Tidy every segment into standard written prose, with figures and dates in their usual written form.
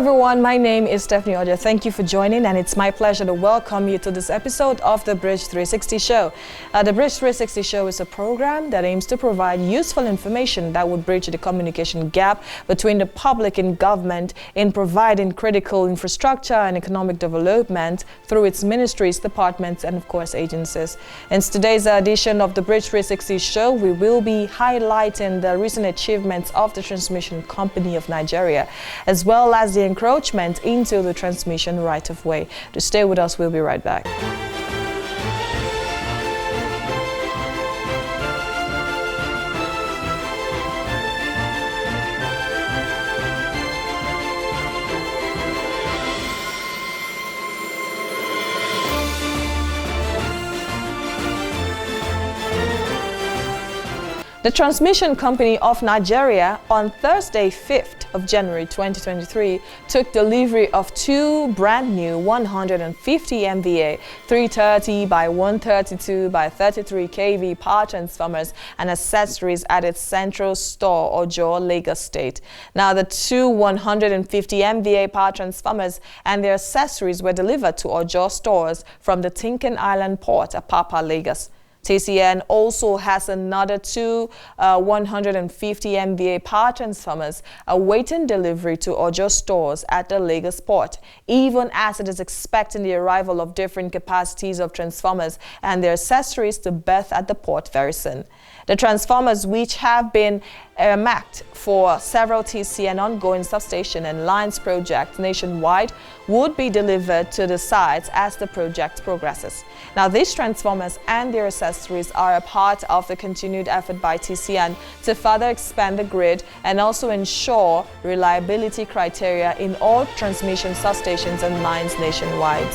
everyone, my name is Stephanie Oja. Thank you for joining, and it's my pleasure to welcome you to this episode of the Bridge 360 Show. The Bridge 360 Show is a program that aims to provide useful information that would bridge the communication gap between the public and government in providing critical infrastructure and economic development through its ministries, departments, and of course agencies. In today's edition of the Bridge 360 Show, we will be highlighting the recent achievements of the Transmission Company of Nigeria, as well as the encroachment into the transmission right-of-way. To stay with us, we'll be right back. The Transmission Company of Nigeria on Thursday, 5th of January 2023, took delivery of two brand new 150 MVA 330 by 132 by 33 kV power transformers and accessories at its central store, Ojo, Lagos State. Now, the two 150 MVA power transformers and their accessories were delivered to Ojo stores from the Tinkan Island Port, Apapa, Lagos. TCN also has another two 150 MVA power transformers awaiting delivery to Ojo stores at the Lagos port, even as it is expecting the arrival of different capacities of transformers and their accessories to berth at the port very soon. The transformers, which have been earmarked for several TCN ongoing substation and lines projects nationwide, would be delivered to the sites as the project progresses. Now, these transformers and their accessories are a part of the continued effort by TCN to further expand the grid and also ensure reliability criteria in all transmission substations and lines nationwide.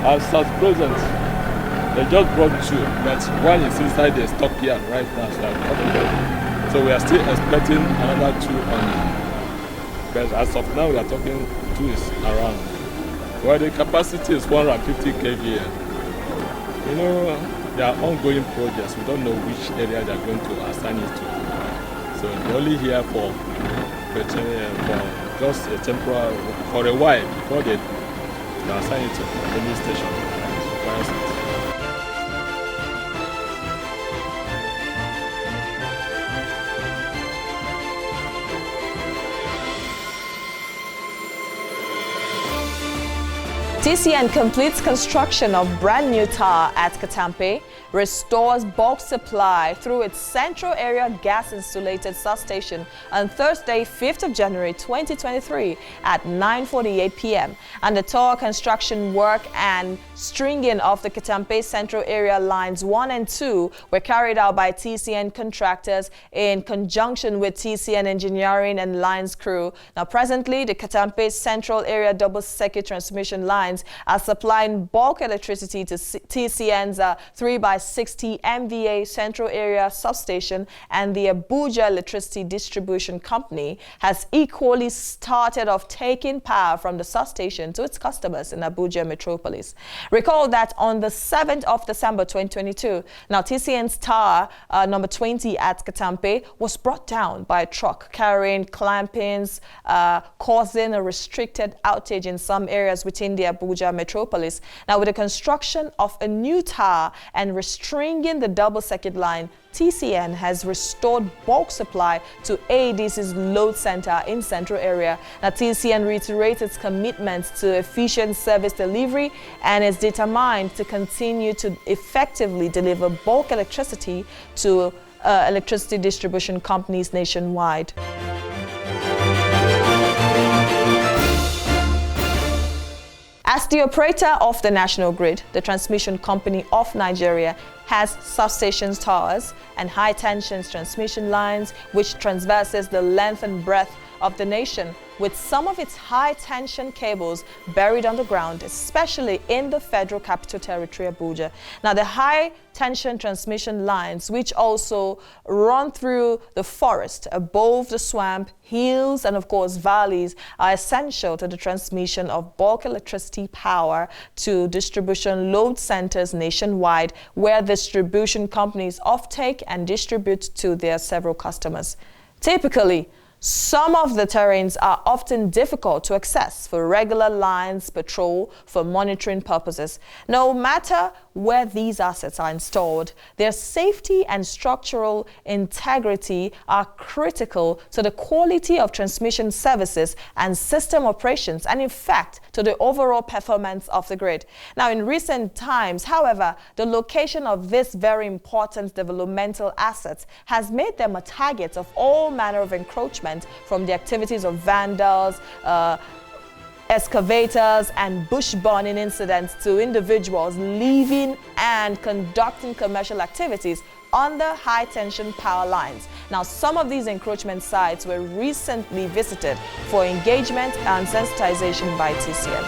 As at present, they just brought two, but one is inside the stockyard right now, so we are still expecting another two on. But as of now, we are talking two is around. Well, the capacity is 150 kVA. You know, they are ongoing projects. We don't know which area they are going to assign it to. So they're only here for just a temporary, for a while before they assign it to the new station. TCN completes construction of brand new tower at Katampe, restores bulk supply through its central area gas insulated substation on Thursday, 5th of January 2023 at 9:48 p.m. And the tower construction work and stringing of the Katampe central area lines 1 and 2 were carried out by TCN contractors in conjunction with TCN engineering and lines crew. Now presently, the Katampe central area double circuit transmission lines lines are supplying bulk electricity to TCN's 3x60 MVA Central Area Substation, and the Abuja Electricity Distribution Company has equally started off taking power from the substation to its customers in Abuja metropolis. Recall that on the 7th of December 2022, now TCN's tower number 20 at Katampe was brought down by a truck carrying clampings, causing a restricted outage in some areas within the Abuja metropolis. Now, with the construction of a new tower and restringing the double circuit line, TCN has restored bulk supply to AEDC's load center in central area. Now, TCN reiterates its commitment to efficient service delivery and is determined to continue to effectively deliver bulk electricity to electricity distribution companies nationwide. As the operator of the national grid, the Transmission Company of Nigeria has substations, towers, and high-tension transmission lines which traverses the length and breadth of the nation, with some of its high-tension cables buried underground, especially in the Federal Capital Territory, Abuja. Now, the high-tension transmission lines, which also run through the forest, above the swamp, hills, and of course valleys, are essential to the transmission of bulk electricity power to distribution load centers nationwide, where distribution companies offtake and distribute to their several customers. Typically, some of the terrains are often difficult to access for regular lines patrol for monitoring purposes. No matter where these assets are installed, their safety and structural integrity are critical to the quality of transmission services and system operations, and in fact, to the overall performance of the grid. Now, in recent times, however, the location of these very important developmental assets has made them a target of all manner of encroachment, from the activities of vandals, excavators, and bush burning incidents to individuals living and conducting commercial activities under high-tension power lines. Now, some of these encroachment sites were recently visited for engagement and sensitization by TCN.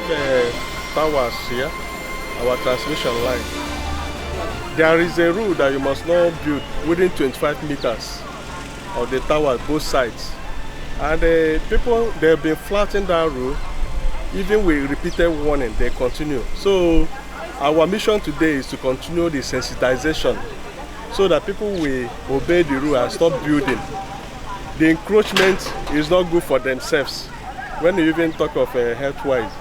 The towers here, our transmission line, there is a rule that you must not build within 25 meters of the tower, both sides. And people, they've been flouting that rule. Even with repeated warning, they continue. So our mission today is to continue the sensitization so that people will obey the rule and stop building. The encroachment is not good for themselves when you even talk of health-wise.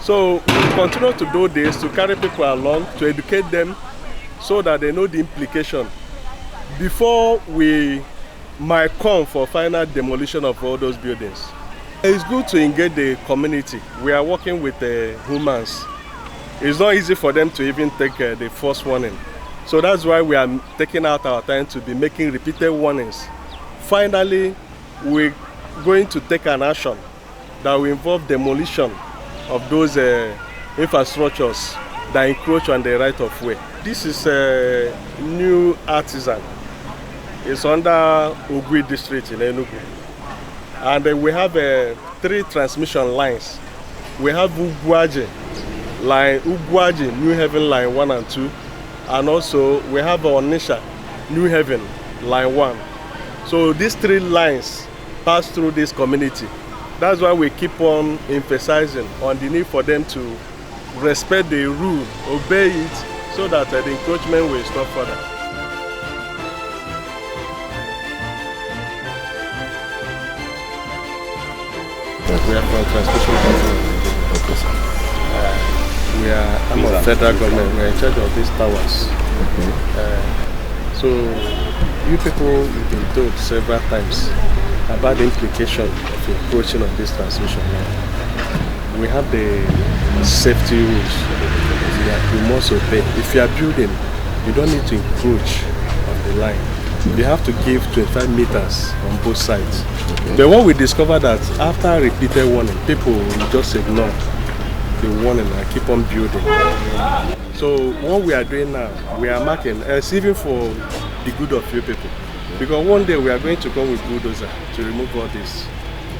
So we continue to do this, to carry people along, to educate them so that they know the implication before we might come for final demolition of all those buildings. It's good to engage the community. We are working with the humans. It's not easy for them to even take the first warning. So that's why we are taking out our time to be making repeated warnings. Finally, we're going to take an action that will involve demolition of those infrastructures that encroach on the right of way. This is a new artisan. It's under Ugwi district in Enugu. And we have 3 transmission lines. We have Ugwaji line, Ugwaji, New Haven line 1 and 2. And also we have Onisha, New Haven line 1. So these 3 lines pass through this community. That's why we keep on emphasizing on the need for them to respect the rule, obey it, so that the encroachment will stop further. We are from transmission company. I'm on federal government. We are in charge of these towers. So you people, you've been told several times about the implication of encroaching on this transmission line. We have the safety rules you must obey. If you are building, you don't need to encroach on the line. You have to give 25 meters on both sides. But when we discover that after repeated warning, people will just ignore the warning and keep on building. So what we are doing now, we are marking, as even for the good of you people. Because one day we are going to come with bulldozer to remove all this.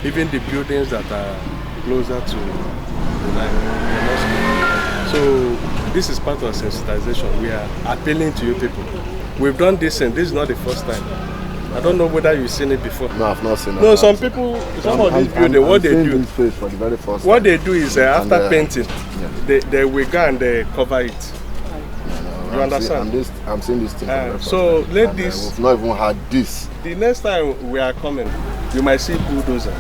Even the buildings that are closer to the line. So this is part of sensitization. We are appealing to you people. We've done this and this is not the first time. I don't know whether you've seen it before. No, I've not seen it. No, some people, some of these buildings, what they do, this place for the very first what time. they do is after painting, they will go and they cover it. You understand? I'm seeing this thing. So let this. We've not even had this. The next time we are coming, you might see bulldozer.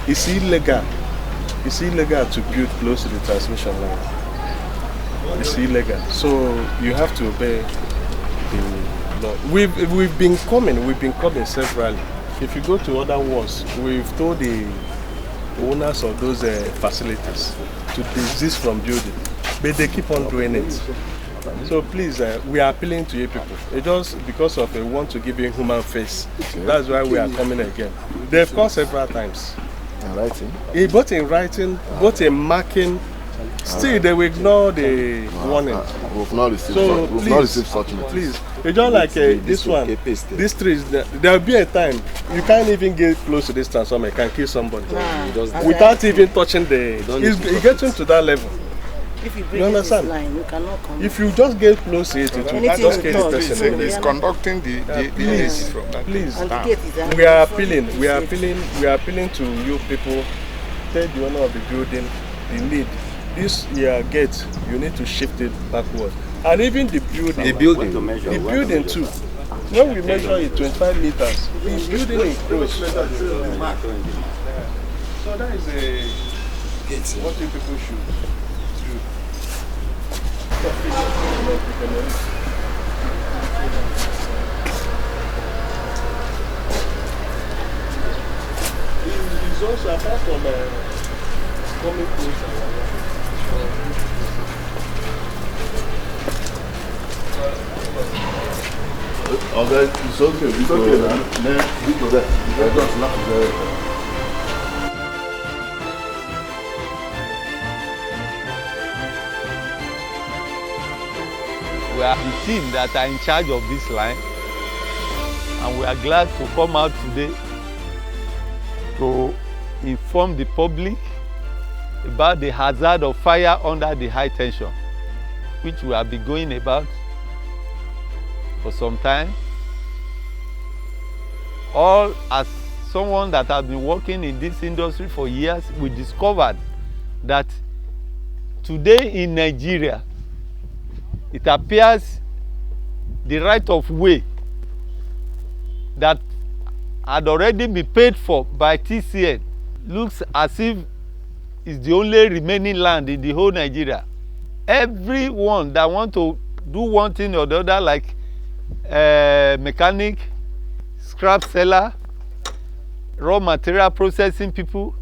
It's illegal. It's illegal to build close to the transmission line. It's illegal. So you have to obey the law. We've been coming severally. If you go to other wards, we've told the owners of those facilities to desist from building, but they keep on doing it. So please, we are appealing to you people. It's just because of we want to give you a human face. That's why we are coming again. They've come several times. In writing? Both in writing, both in marking. Still, they will ignore the warning. We've not received So we've not received such notice. please, it's just like this one. These trees, there will be a time you can't even get close to this transformer. You can kill somebody without even touching the. It's getting to that level. If you You break understand? this line, you cannot come. If you just get close to it, it will Anything just you kill the touch, person. it's conducting the please, from that. please. And the gate is out. We are appealing. We are appealing to you people. Tell the owner of the building the need. This gate, you need to shift it backward. And even the building. The building too. When we measure it 25 meters, the building is close. So that is what you people should do. It's also apart from coming closer. Okay, it's okay. It's okay. Then we go there. I just laugh there. We are the team that are in charge of this line, and we are glad to come out today to inform the public about the hazard of fire under the high tension, which we have been going about for some time. All as someone that has been working in this industry for years, we discovered that today in Nigeria, it appears the right of way that had already been paid for by TCN looks as if it's the only remaining land in the whole Nigeria. Everyone that want to do one thing or the other, like mechanic, scrap seller, raw material processing people,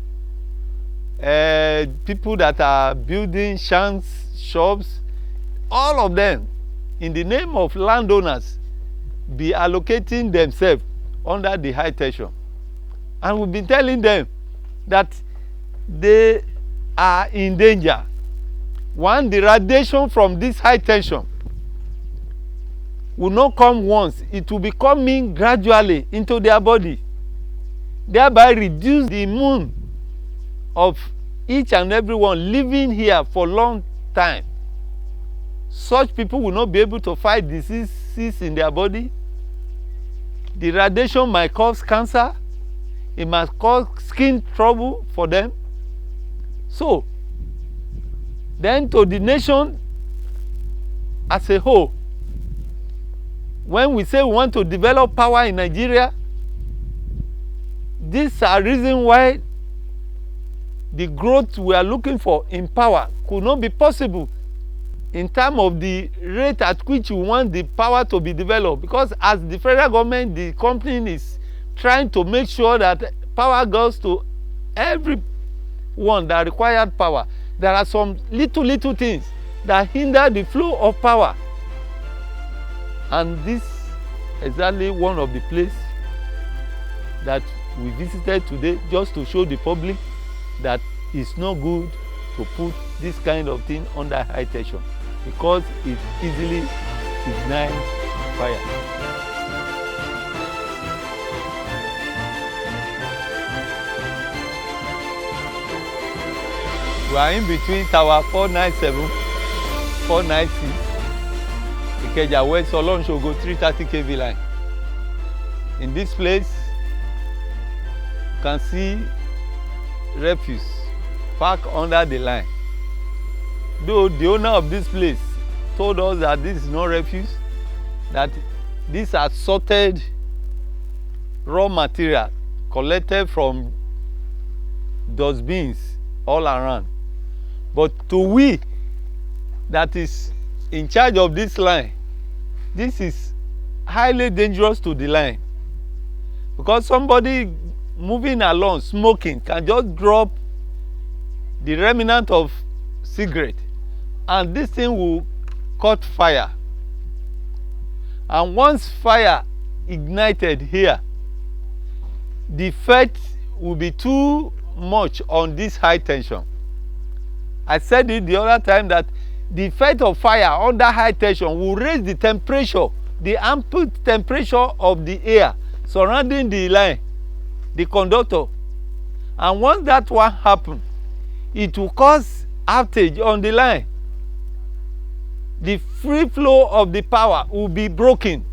people that are building shanks, shops, all of them, in the name of landowners, be allocating themselves under the high tension. And we've been telling them that they are in danger. One, the radiation from this high tension will not come once. It will be coming gradually into their body, thereby reduce the immune of each and everyone living here for a long time. Such people will not be able to fight diseases in their body. The radiation might cause cancer. It might cause skin trouble for them. So, then to the nation as a whole, when we say we want to develop power in Nigeria, these are reasons why the growth we are looking for in power could not be possible in terms of the rate at which we want the power to be developed. Because as the federal government, the company is trying to make sure that power goes to everyone that required power. There are some little things that hinder the flow of power. And this is exactly one of the places that we visited today, just to show the public that it's not good to put this kind of thing under high tension, because it easily ignites fire. We are in between tower 497, 496, Ikeja West, Olonshogo 330 kV line. In this place, you can see refuse parked under the line. Though the owner of this place told us that this is not refuse, that these are sorted raw material collected from dustbins all around. But to we that is in charge of this line, this is highly dangerous to the line, because somebody moving along smoking can just drop the remnant of cigarette and this thing will caught fire. And once fire ignited here, the effect will be too much on this high tension. I said it the other time that the effect of fire under high tension will raise the temperature, the ambient temperature of the air surrounding the line, the conductor. And once that one happens, it will cause outage on the line. The free flow of the power will be broken.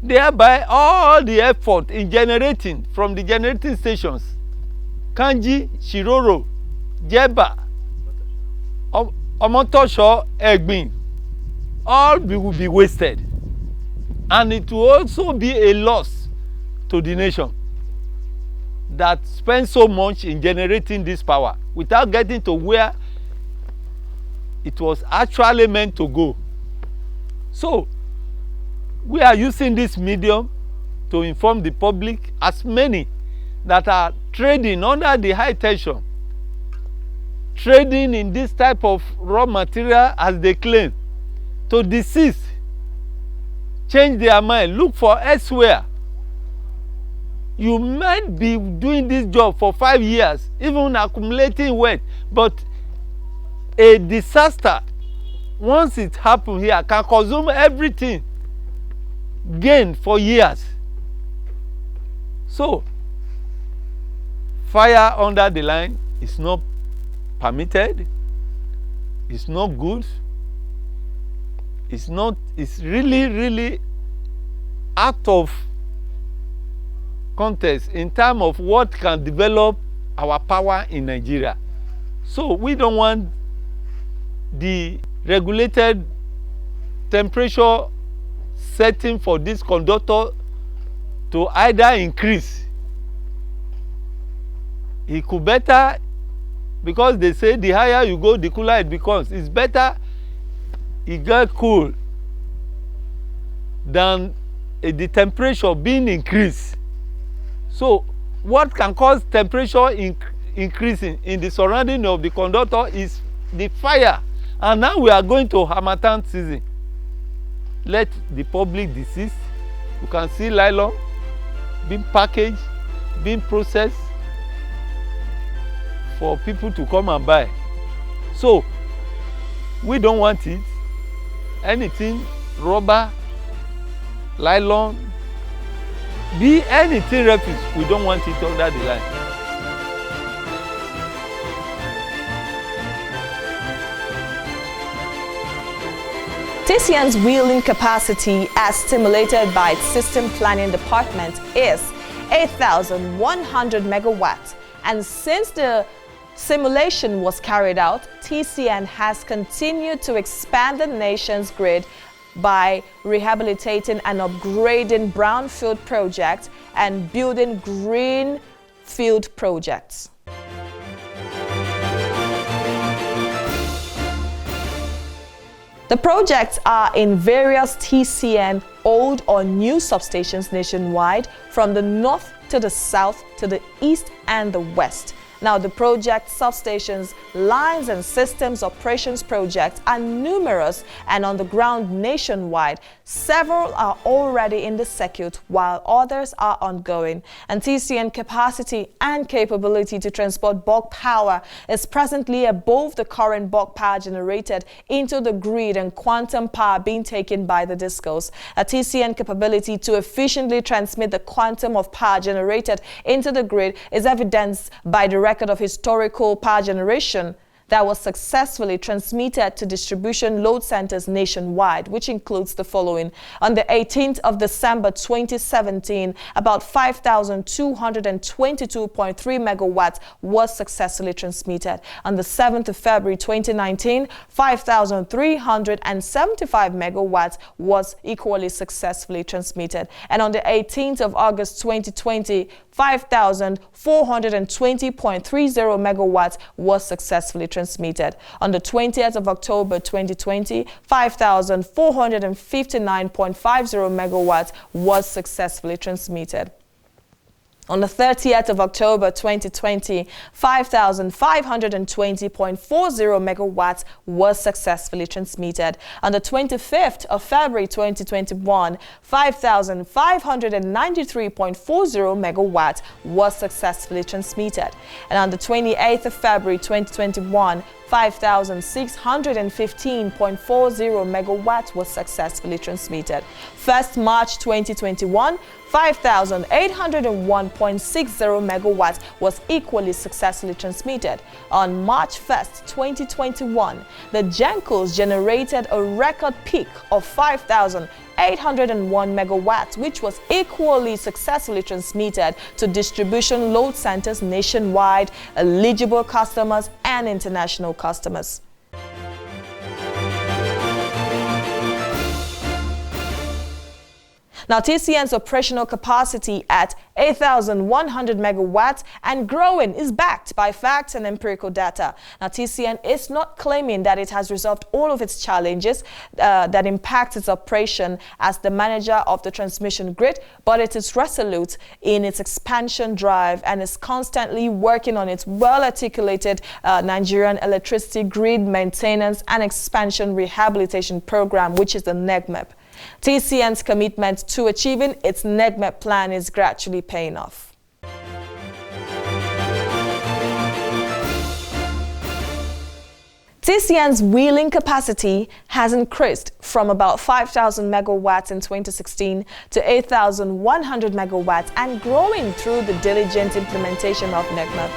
Thereby, all the effort in generating from the generating stations, Kanji, Shiroro, Jeba, Omotosho, Egbin, all will be wasted. And it will also be a loss to the nation that spends so much in generating this power without getting to where it was actually meant to go. So, we are using this medium to inform the public, as many that are trading under the high tension, trading in this type of raw material as they claim, to desist, change their mind, look for elsewhere. You might be doing this job for 5 years, even accumulating wealth, but a disaster, once it happens here, can consume everything gained for years. So, fire under the line is not permitted, it's not good, it's really out of context in terms of what can develop our power in Nigeria. So we don't want the regulated temperature setting for this conductor to either increase. It could better, because they say the higher you go, the cooler it becomes. It's better it get cool than the temperature being increased. So what can cause temperature increasing in the surrounding of the conductor is the fire. And now we are going to Harmattan season. Let the public desist. You can see nylon being packaged, being processed for people to come and buy. So we don't want it. Anything rubber, nylon, be anything refuse, we don't want it under the line. TCN's wheeling capacity, as stimulated by its system planning department, is 8,100 megawatts. And since the simulation was carried out, TCN has continued to expand the nation's grid by rehabilitating and upgrading brownfield projects and building greenfield projects. The projects are in various TCN old or new substations nationwide, from the north to the south to the east and the west. Now, the project substations, lines and systems operations projects are numerous and on the ground nationwide. Several are already in the circuit, while others are ongoing. And TCN capacity and capability to transport bulk power is presently above the current bulk power generated into the grid and quantum power being taken by the discos. A TCN capability to efficiently transmit the quantum of power generated generated into the grid is evidenced by the record of historical power generation that was successfully transmitted to distribution load centers nationwide, which includes the following. On the 18th of December 2017, about 5,222.3 megawatts was successfully transmitted. On the 7th of February 2019, 5,375 megawatts was equally successfully transmitted. And on the 18th of August 2020, 5,420.30 megawatts was successfully transmitted. On the 20th of October 2020, 5,459.50 megawatts was successfully transmitted. On the 30th of October 2020, 5,520.40 megawatts was successfully transmitted. On the 25th of February 2021, 5,593.40 megawatts was successfully transmitted. And on the 28th of February 2021, 5,615.40 megawatts was successfully transmitted. 1st March 2021, 5,801.60 megawatts was equally successfully transmitted. On March 1st, 2021, the Gencos generated a record peak of 5,801 megawatts, which was equally successfully transmitted to distribution load centers nationwide, eligible customers, and international customers. Now, TCN's operational capacity at 8,100 megawatts and growing is backed by facts and empirical data. Now, TCN is not claiming that it has resolved all of its challenges that impact its operation as the manager of the transmission grid, but it is resolute in its expansion drive and is constantly working on its well-articulated Nigerian electricity grid maintenance and expansion rehabilitation program, which is the NEGMEP. TCN's commitment to achieving its NEGMEP plan is gradually paying off. TCN's wheeling capacity has increased from about 5,000 megawatts in 2016 to 8,100 megawatts and growing through the diligent implementation of NEGMEP.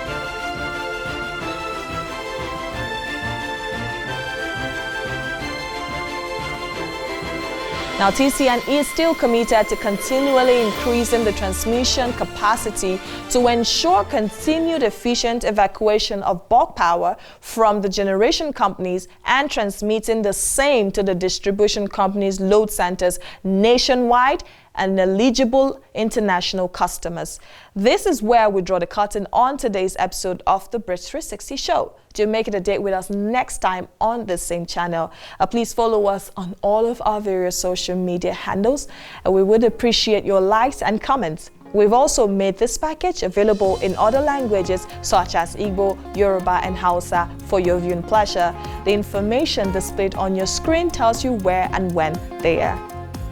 Now, TCN is still committed to continually increasing the transmission capacity to ensure continued efficient evacuation of bulk power from the generation companies and transmitting the same to the distribution companies' load centers nationwide and eligible international customers. This is where we draw the curtain on today's episode of the Bridge 360 show. Do make it a date with us next time on the same channel. Please follow us on all of our various social media handles, and we would appreciate your likes and comments. We've also made this package available in other languages such as Igbo, Yoruba, and Hausa for your viewing pleasure. The information displayed on your screen tells you where and when they air.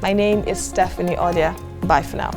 My name is Stephanie Odia. Bye for now.